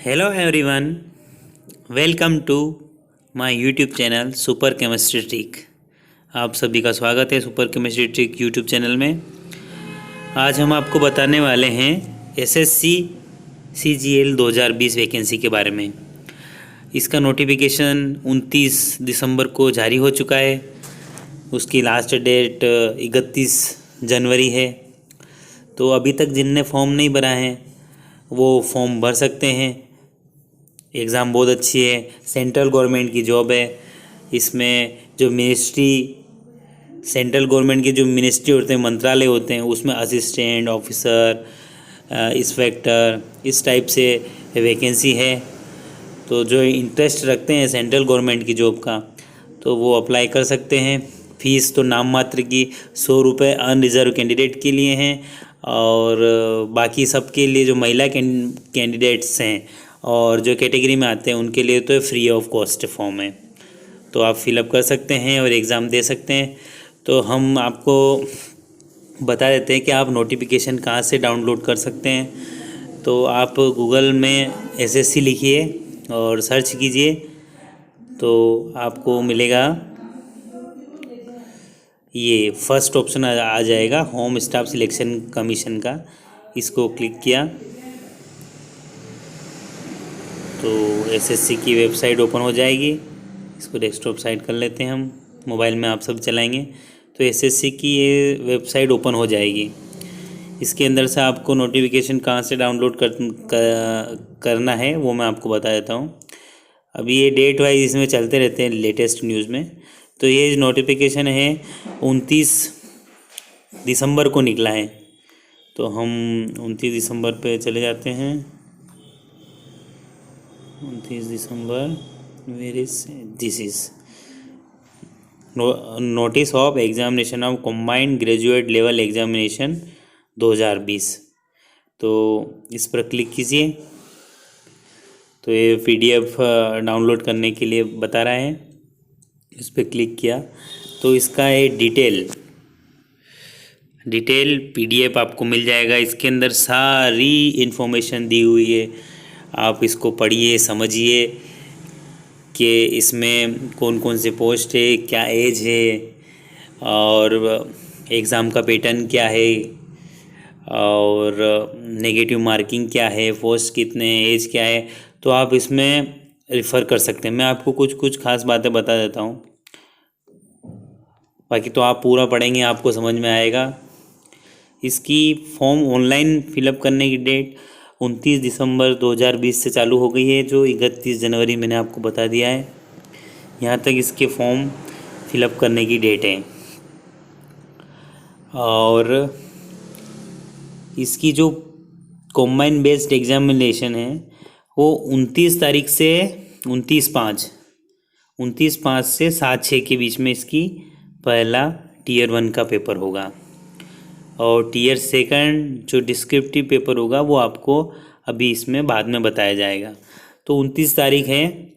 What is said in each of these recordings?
Hello everyone, welcome to my YouTube channel super chemistry trick. आप सभी का स्वागत है super chemistry trick YouTube channel में। आज हम आपको बताने वाले हैं एसएससी सीजीएल 2020 वैकेंसी के बारे में। इसका नोटिफिकेशन 29 दिसंबर को जारी हो चुका है। उसकी लास्ट डेट 31 जनवरी है। तो अभी तक जिनने फॉर्म नहीं भरा है वो फॉर्म भर सकते हैं। एग्ज़ाम बहुत अच्छी है, सेंट्रल गवर्नमेंट की जॉब है। इसमें जो सेंट्रल गवर्नमेंट के जो मिनिस्ट्री होते हैं, मंत्रालय होते हैं, उसमें असिस्टेंट ऑफिसर, इंस्पेक्टर, इस टाइप से वैकेंसी है। तो जो इंटरेस्ट रखते हैं सेंट्रल गवर्नमेंट की जॉब का, तो वो अप्लाई कर सकते हैं। फ़ीस तो नाम मात्र की 100 रुपये अनरिजर्व कैंडिडेट के लिए हैं, और बाकी सब के लिए जो महिला कैंडिडेट्स हैं और जो कैटेगरी में आते हैं उनके लिए तो फ्री ऑफ कॉस्ट फॉर्म है। तो आप फिलअप कर सकते हैं और एग्ज़ाम दे सकते हैं। तो हम आपको बता देते हैं कि आप नोटिफिकेशन कहाँ से डाउनलोड कर सकते हैं। तो आप गूगल में एसएससी लिखिए और सर्च कीजिए, तो आपको मिलेगा ये फर्स्ट ऑप्शन आ जाएगा, होम स्टाफ सिलेक्शन कमीशन का। इसको क्लिक किया तो एसएससी की वेबसाइट ओपन हो जाएगी। इसको डेस्कटॉप साइड कर लेते हैं हम, मोबाइल में आप सब चलाएंगे तो एसएससी की ये वेबसाइट ओपन हो जाएगी। इसके अंदर से आपको नोटिफिकेशन कहाँ से डाउनलोड करना है वो मैं आपको बता देता हूँ। अभी ये डेट वाइज इसमें चलते रहते हैं लेटेस्ट न्यूज़ में। तो ये नोटिफिकेशन है 29 दिसंबर को निकला है। तो हम 29 दिसंबर पे चले जाते हैं। 29 दिसंबर, where is this is notice of examination of combined graduate level examination 2020। तो इस पर क्लिक कीजिए। तो ये पीडीएफ डाउनलोड करने के लिए बता रहा है। इस पर क्लिक किया तो इसका ये डिटेल पीडीएफ आपको मिल जाएगा। इसके अंदर सारी इन्फॉर्मेशन दी हुई है। आप इसको पढ़िए, समझिए कि इसमें कौन कौन से पोस्ट है, क्या एज है, और एग्ज़ाम का पैटर्न क्या है, और नेगेटिव मार्किंग क्या है, पोस्ट कितने हैं, एज क्या है। तो आप इसमें रिफ़र कर सकते हैं। मैं आपको कुछ खास बातें बता देता हूँ, बाकी तो आप पूरा पढ़ेंगे आपको समझ में आएगा। इसकी फॉर्म ऑनलाइन फिलअप करने की डेट 29 दिसंबर 2020 से चालू हो गई है, जो 31 जनवरी मैंने आपको बता दिया है। यहाँ तक इसके फॉर्म फिलअप करने की डेट है। और इसकी जो कॉम्बाइन बेस्ड एग्जामिनेशन है वो 29 तारीख से 29/5 से 7/6 के बीच में इसकी पहला टीयर 1 का पेपर होगा, और टीयर 2 जो डिस्क्रिप्टिव पेपर होगा वो आपको अभी इसमें बाद में बताया जाएगा। तो 29 तारीख है,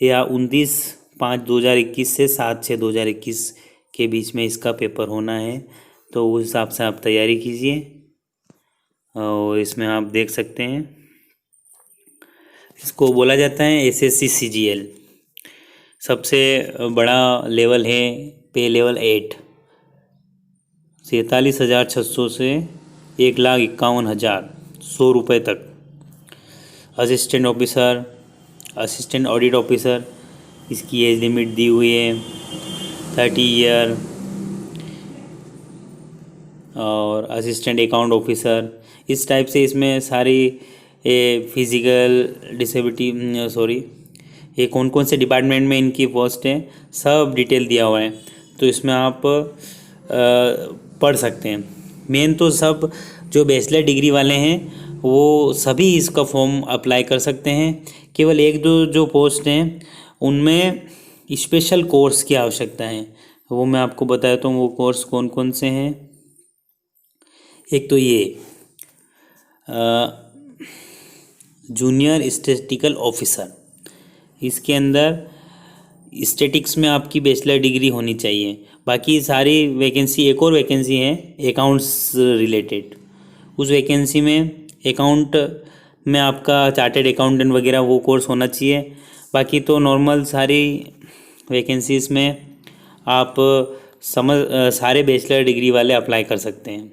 या 29/5/2021 से 7/6/2021 के बीच में इसका पेपर होना है। तो उस हिसाब से आप तैयारी कीजिए। और इसमें आप देख सकते हैं, इसको बोला जाता है एसएससी सीजीएल। सबसे बड़ा लेवल है पे लेवल 8, 47,600 से 1,51,000 100 रुपये तक। Assistant officer, assistant audit officer, इसकी एज लिमिट दी हुई है 30 ईयर। और असिस्टेंट अकाउंट ऑफिसर, इस टाइप से इसमें सारी फिज़िकल डिसेबिलिटी ये कौन कौन से डिपार्टमेंट में इनकी पोस्ट है सब डिटेल दिया हुआ है। तो इसमें आप पढ़ सकते हैं। मेन तो सब जो बैचलर डिग्री वाले हैं वो सभी इसका फॉर्म अप्लाई कर सकते हैं। केवल एक दो जो पोस्ट हैं उनमें स्पेशल कोर्स की आवश्यकता है, वो मैं आपको बता देता हूँ वो कोर्स कौन कौन से हैं। एक तो ये जूनियर स्टैटिस्टिकल ऑफिसर, इसके अंदर स्टैटिक्स में आपकी बैचलर डिग्री होनी चाहिए। बाकी सारी वैकेंसी, एक और वैकेंसी है अकाउंट्स रिलेटेड, उस वैकेंसी में अकाउंट में आपका चार्टेड अकाउंटेंट वगैरह वो कोर्स होना चाहिए। बाकी तो नॉर्मल सारी वैकेंसीज़ में आप सारे बैचलर डिग्री वाले अप्लाई कर सकते हैं।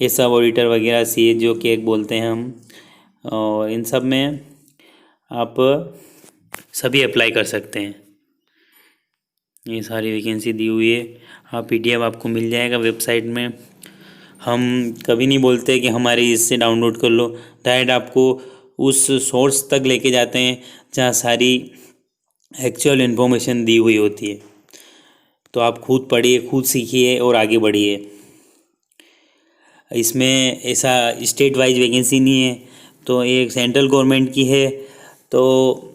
ये सब ऑडिटर वगैरह सी जो कि एक बोलते हैं हम, और इन सब में आप सभी अप्लाई कर सकते हैं। ये सारी वैकेंसी दी हुई है, आप PDF आपको मिल जाएगा वेबसाइट में। हम कभी नहीं बोलते कि हमारी इससे डाउनलोड कर लो, डायरेक्ट आपको उस सोर्स तक लेके जाते हैं जहाँ सारी एक्चुअल इन्फॉर्मेशन दी हुई होती है। तो आप खुद पढ़िए, खुद सीखिए और आगे बढ़िए। इसमें ऐसा स्टेट वाइज वैकेंसी नहीं है, तो एक सेंट्रल गवर्नमेंट की है, तो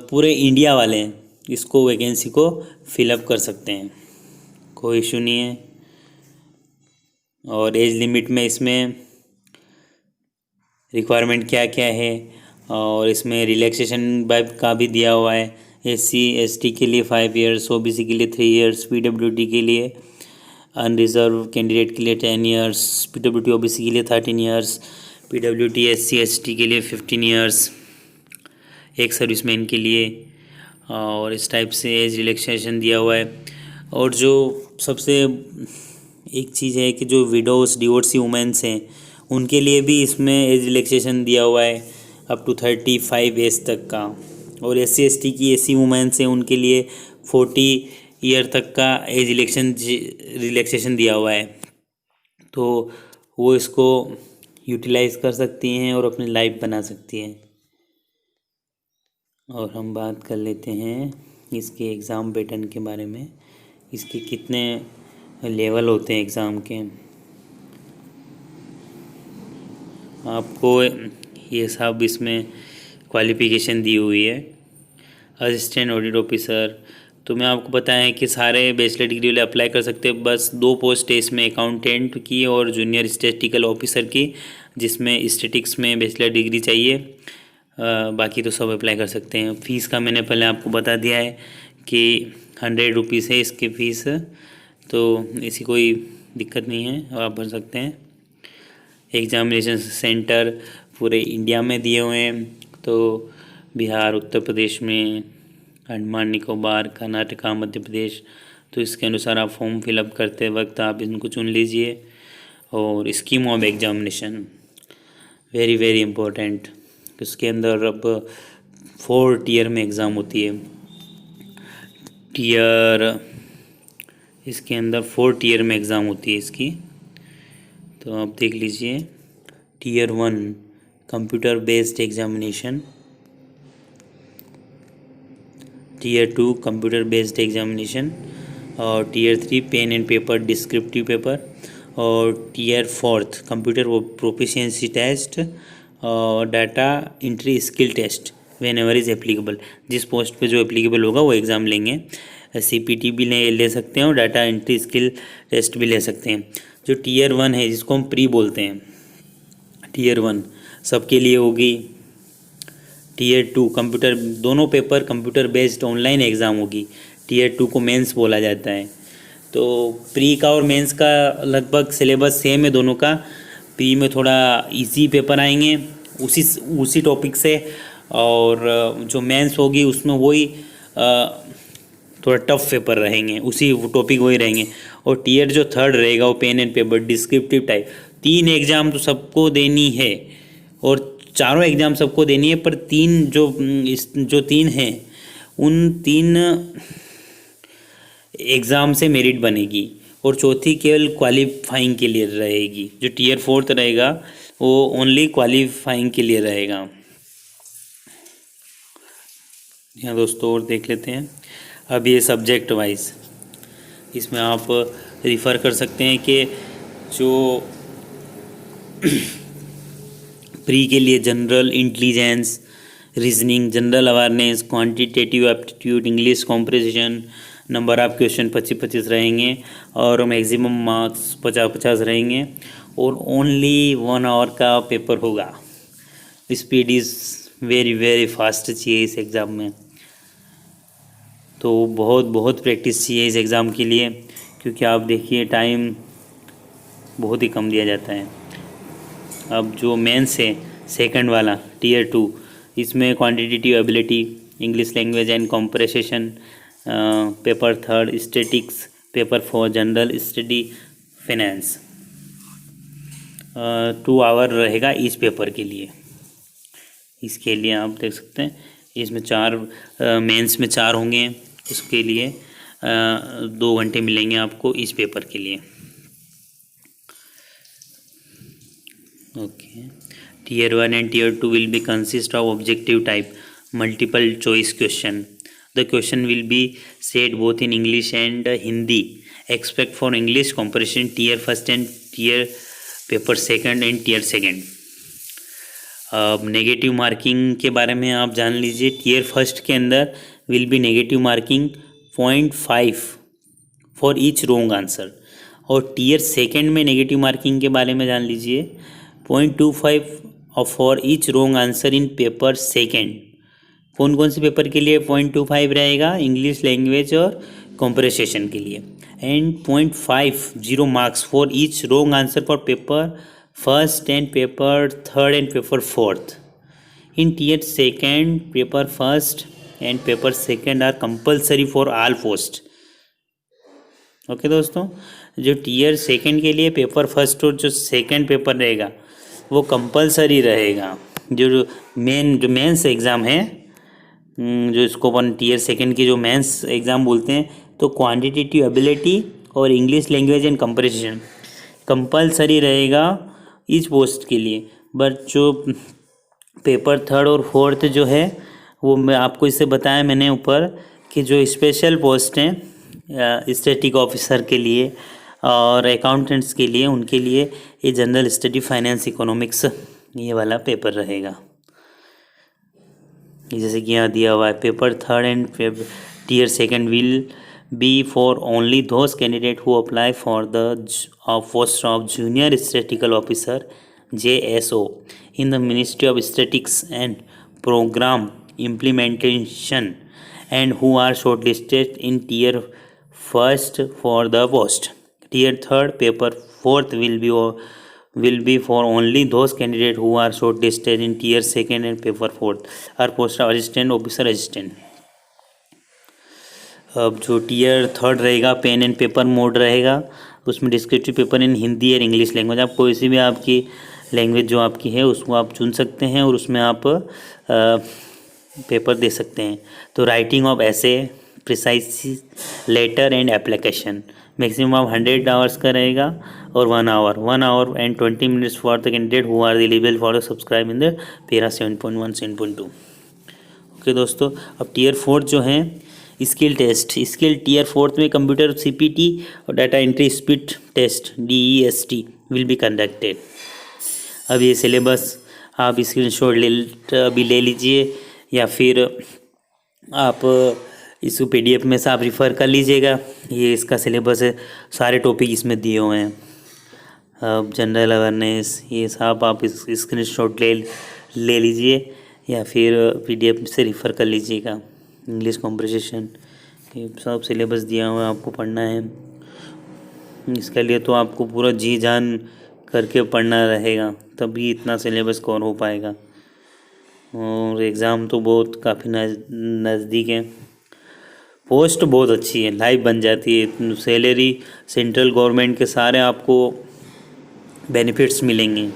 पूरे इंडिया वाले इसको वैकेंसी को फिलअप कर सकते हैं, कोई इशू नहीं है। और एज लिमिट में इसमें रिक्वायरमेंट क्या क्या है, और इसमें रिलैक्सेशन का भी दिया हुआ है। SC ST के लिए 5 इयर्स, OBC के लिए 3 इयर्स, PWD के लिए अनरिजर्व कैंडिडेट के लिए 10 इयर्स, PWD OBC के लिए 13 इयर्स, PWD SC ST के लिए 15 इयर्स, एक सर्विसमैन के लिए। और इस टाइप से एज रिलैक्सेशन दिया हुआ है। और जो सबसे एक चीज़ है कि जो विडोज डिवोर्सी वुमेन्स हैं उनके लिए भी इसमें एज रिलैक्सेशन दिया हुआ है अप टू 35 एज तक का। और SC ST की ऐसी वुमेन्स हैं उनके लिए 40 ईयर तक का एज रिलैक्सेशन दिया हुआ है, तो वो इसको यूटिलाइज कर सकती हैं और अपनी लाइफ बना सकती हैं। और हम बात कर लेते हैं इसके एग्ज़ाम पैटर्न के बारे में, इसके कितने लेवल होते हैं एग्ज़ाम के। आपको ये सब इसमें क्वालिफ़िकेशन दी हुई है। असिस्टेंट ऑडिट ऑफिसर, तो मैं आपको बताएं कि सारे बैचलर डिग्री वाले अप्लाई कर सकते हैं। बस 2 पोस्ट है इसमें, अकाउंटेंट की और जूनियर स्टैटिस्टिकल ऑफिसर की, जिसमें स्टैटिक्स में बैचलर डिग्री चाहिए। बाकी तो सब अप्लाई कर सकते हैं। फ़ीस का मैंने पहले आपको बता दिया है कि 100 रुपीज़ है इसकी फ़ीस, तो ऐसी कोई दिक्कत नहीं है, आप भर सकते हैं। एग्जामिनेशन सेंटर पूरे इंडिया में दिए हुए हैं, तो बिहार, उत्तर प्रदेश में, अंडमान निकोबार, कर्नाटका, मध्य प्रदेश। तो इसके अनुसार आप फॉर्म फिलअप करते वक्त आप इनको चुन लीजिए। और scheme of examination very very important, इसके अंदर अब 4 टीयर में एग्ज़ाम होती है। इसके अंदर 4 टीयर में एग्ज़ाम होती है इसकी, तो आप देख लीजिए। Tier 1 computer based examination, Tier 2 computer based examination, और Tier 3 pen and paper descriptive paper, और Tier 4 कंप्यूटर प्रोफिशिएंसी टेस्ट और data entry skill test whenever is applicable. जिस पोस्ट पे जो एप्लीकेबल होगा वो एग्ज़ाम लेंगे। CPT भी ले सकते हैं और डाटा एंट्री स्किल टेस्ट भी ले सकते हैं। जो Tier 1 है जिसको हम प्री बोलते हैं, Tier 1 सबके लिए होगी। Tier 2 कंप्यूटर, दोनों paper computer based online exam होगी। Tier 2 को मेंस बोला जाता है। तो प्री का और मेंस का लगभग सिलेबस सेम है दोनों का। प्री में थोड़ा इजी पेपर आएंगे उसी टॉपिक से, और जो मेंस होगी उसमें वही थोड़ा टफ पेपर रहेंगे, उसी टॉपिक वही रहेंगे। और टीयर जो 3 रहेगा वो pen and paper descriptive type. 3 exam तो सबको देनी है, और चारों एग्ज़ाम सबको देनी है, पर 3 जो 3 हैं उन 3 एग्ज़ाम से मेरिट बनेगी, और चौथी केवल क्वालिफाइंग के लिए रहेगी। जो Tier 4 रहेगा वो ओनली क्वालिफाइंग के लिए रहेगा। यहाँ दोस्तों और देख लेते हैं। अब ये सब्जेक्ट वाइज, इसमें आप रिफ़र कर सकते हैं कि जो प्री के लिए general intelligence, reasoning, general awareness, quantitative aptitude, English comprehension, number of question 25-25 रहेंगे, और मैक्सिमम मार्क्स 50-50 रहेंगे, और ओनली 1 आवर का पेपर होगा। Speed is very very fast चाहिए इस एग्ज़ाम में, तो बहुत प्रैक्टिस चाहिए इस एग्ज़ाम के लिए, क्योंकि आप देखिए टाइम बहुत ही कम दिया जाता है। अब जो मेंस है सेकंड वाला टीयर 2, इसमें quantitative ability, English language and comprehension. Paper third statistics, paper 4 general study finance. 2 hour रहेगा इस पेपर के लिए। इसके लिए आप देख सकते हैं इसमें 4 मेंस में 4 होंगे, उसके लिए 2 घंटे मिलेंगे आपको इस पेपर के लिए। Okay, tier 1 and tier 2 will be consist of objective type multiple choice question. The question will be set both in English and Hindi. Expect for English comprehension tier first and tier paper second and tier second. अब negative marking के बारे में आप जान लीजिए। Tier first के अंदर will be negative marking 0.5 for each wrong answer, और टीयर सेकंड में नेगेटिव मार्किंग के बारे में जान लीजिए 0.25 for each wrong answer in paper second. कौन कौन से पेपर के लिए 0.25 रहेगा? इंग्लिश लैंग्वेज और कॉम्प्रिहेंशन के लिए। And 0.50 marks for each wrong answer for paper first and paper third and paper fourth. In tier second paper first and paper second are compulsory for all post. Okay दोस्तों, जो tier second के लिए paper first और जो second paper रहेगा वो compulsory रहेगा। जो मेंस एग्ज़ाम है, जो इसको अपन टीयर सेकेंड की जो मेंस एग्ज़ाम बोलते हैं, तो क्वांटिटेटिव एबिलिटी और English language and comprehension compulsory रहेगा इस पोस्ट के लिए। बट जो पेपर थर्ड और फोर्थ जो है वो मैं आपको इससे बताया मैंने ऊपर कि जो स्पेशल पोस्ट हैं स्टैटिक ऑफिसर के लिए और अकाउंटेंट्स के लिए, उनके लिए ये जनरल स्टडी फाइनेंस इकोनॉमिक्स ये वाला पेपर रहेगा। जैसे कि यहाँ दिया हुआ है, paper third and tier second will be for only those candidate who apply for the post of junior statistical officer JSO in the Ministry of Statistics and Program Implementation and who are shortlisted in tier first for the post. Tier third paper fourth will be for only those candidates who are shortlisted in tier second and paper fourth are post of assistant officer assistant. अब जो tier third रहेगा pen and paper mode रहेगा, उसमें descriptive paper in Hindi और English language. आप कोई सी भी आपकी लैंग्वेज जो आपकी है उसको आप चुन सकते हैं और उसमें आप पेपर दे सकते हैं। तो राइटिंग ऑफ ऐसे, precise letter and application maximum of 100 hours का रहेगा और 1 hour and 20 minutes for the candidate who are eligible for the subscribe in the para 7.1 7.2। Okay दोस्तों, अब टीयर फोर्थ जो है skill test, skill tier fourth में computer CPT और data entry speed test DEST will be conducted. अब ये syllabus आप screenshot अभी ले लीजिए या फिर आप इसको PDF में से आप रिफ़र कर लीजिएगा। ये इसका सिलेबस है, सारे टॉपिक इसमें दिए हुए हैं। अब जनरल अवेयरनेस ये सब आप इस स्क्रीनशॉट ले लीजिए या फिर PDF से रिफ़र कर लीजिएगा। इंग्लिश कॉम्प्रिहेंशन ये सब सिलेबस दिया हुआ है, आपको पढ़ना है। इसके लिए तो आपको पूरा जी जान करके पढ़ना रहेगा, तभी इतना सिलेबस कवर हो पाएगा। और एग्ज़ाम तो बहुत काफ़ी नज़दीक है। पोस्ट बहुत अच्छी है, लाइव बन जाती है। सैलरी सेंट्रल गवर्नमेंट के सारे आपको बेनिफिट्स मिलेंगे।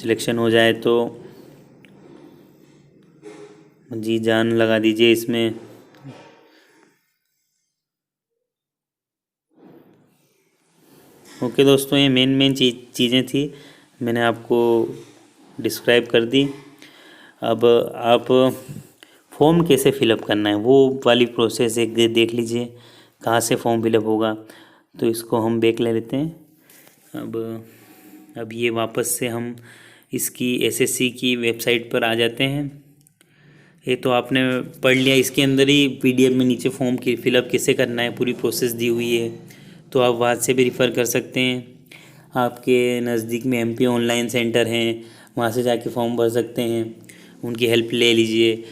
सिलेक्शन हो जाए तो जी जान लगा दीजिए इसमें। ओके दोस्तों, ये मेन चीज़ें थी, मैंने आपको डिस्क्राइब कर दी। अब आप फॉर्म कैसे फिलअप करना है वो वाली प्रोसेस एक देख लीजिए, कहाँ से फॉर्म फिलअप होगा। तो इसको हम बैक ले लेते हैं। अब ये वापस से हम इसकी SSC की वेबसाइट पर आ जाते हैं। ये तो आपने पढ़ लिया, इसके अंदर ही PDF में नीचे फॉर्म की फिलअप कैसे करना है पूरी प्रोसेस दी हुई है, तो आप वहाँ से भी रिफ़र कर सकते हैं। आपके नज़दीक में MP ऑनलाइन सेंटर हैं, वहाँ से जाके फॉर्म भर सकते हैं, उनकी हेल्प ले लीजिए।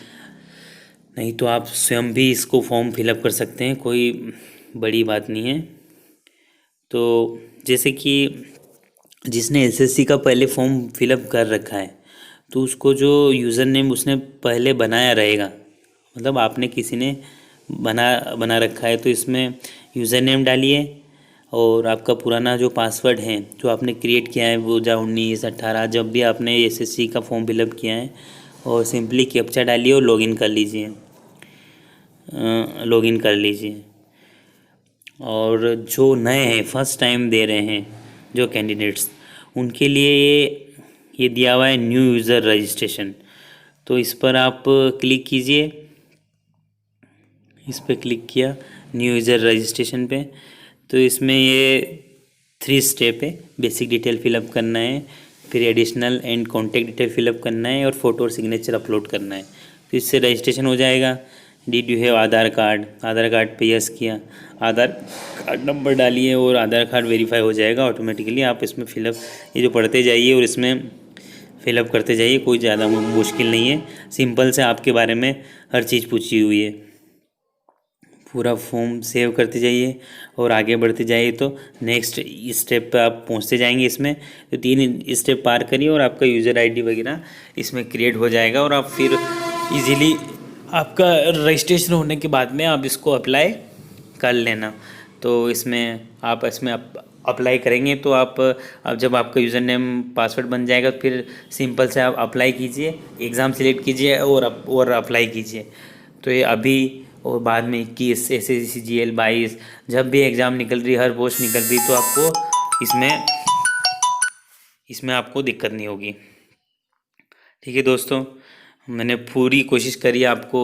नहीं तो आप स्वयं भी इसको फॉर्म फिलअप कर सकते हैं, कोई बड़ी बात नहीं है। तो जैसे कि जिसने एसएससी का पहले फॉर्म फिलअप कर रखा है तो उसको जो यूज़र नेम उसने पहले बनाया रहेगा, मतलब आपने किसी ने बना बना रखा है, तो इसमें यूज़र नेम डालिए और आपका पुराना जो पासवर्ड है जो आपने क्रिएट किया है वो 2019-18 जब भी आपने एसएससी का फॉर्म फिलअप किया है, और सिंपली कैप्चा डालिए और लॉगिन कर लीजिए। लॉगिन कर लीजिए। और जो नए हैं, फर्स्ट टाइम दे रहे हैं जो कैंडिडेट्स, उनके लिए ये दिया हुआ है न्यू यूज़र रजिस्ट्रेशन। तो इस पर आप क्लिक कीजिए। इस पर क्लिक किया न्यू यूज़र रजिस्ट्रेशन पे, तो इसमें ये 3 स्टेप है। बेसिक डिटेल फिलअप करना है, फिर additional and contact detail fill up करना है, और फ़ोटो और सिग्नेचर अपलोड करना है। तो इससे रजिस्ट्रेशन हो जाएगा। Did you have Aadhaar card, Aadhaar card पे यस किया, आधार कार्ड नंबर डालिए और आधार कार्ड वेरीफाई हो जाएगा ऑटोमेटिकली। आप इसमें फिलअप ये जो पढ़ते जाइए और इसमें फिलअप करते जाइए, कोई ज़्यादा मुश्किल नहीं है। सिंपल से आपके बारे में हर चीज़ पूछी हुई है। पूरा फॉर्म सेव करते जाइए और आगे बढ़ते जाइए तो नेक्स्ट स्टेप पे आप पहुंचते जाएंगे। इसमें तो 3 स्टेप पार करिए और आपका यूज़र आईडी वगैरह इसमें क्रिएट हो जाएगा, और आप फिर इजीली आपका रजिस्ट्रेशन होने के बाद में आप इसको अप्लाई कर लेना। तो इसमें आप अप्लाई करेंगे तो आप अब जब आपका यूज़र नेम पासवर्ड बन जाएगा तो फिर सिंपल से आप अप्लाई कीजिए, एग्ज़ाम सेलेक्ट कीजिए और अप्लाई कीजिए। तो ये अभी और बाद में 21 SSC GL 22 जब भी एग्ज़ाम निकल रही, हर पोस्ट निकल रही, तो आपको इसमें आपको दिक्कत नहीं होगी। ठीक है दोस्तों, मैंने पूरी कोशिश करी आपको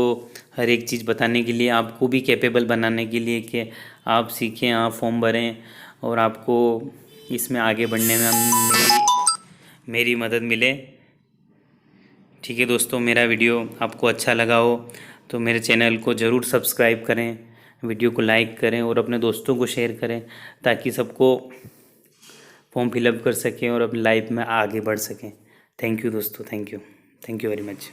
हर एक चीज़ बताने के लिए, आपको भी कैपेबल बनाने के लिए कि आप सीखें, आप फॉर्म भरें और आपको इसमें आगे बढ़ने में मेरी मदद मिले। ठीक है दोस्तों, मेरा वीडियो आपको अच्छा लगा हो तो मेरे चैनल को ज़रूर सब्सक्राइब करें, वीडियो को लाइक करें और अपने दोस्तों को शेयर करें, ताकि सबको फॉर्म फिलअप कर सकें और अपनी लाइफ में आगे बढ़ सकें। थैंक यू दोस्तों, थैंक यू वेरी मच।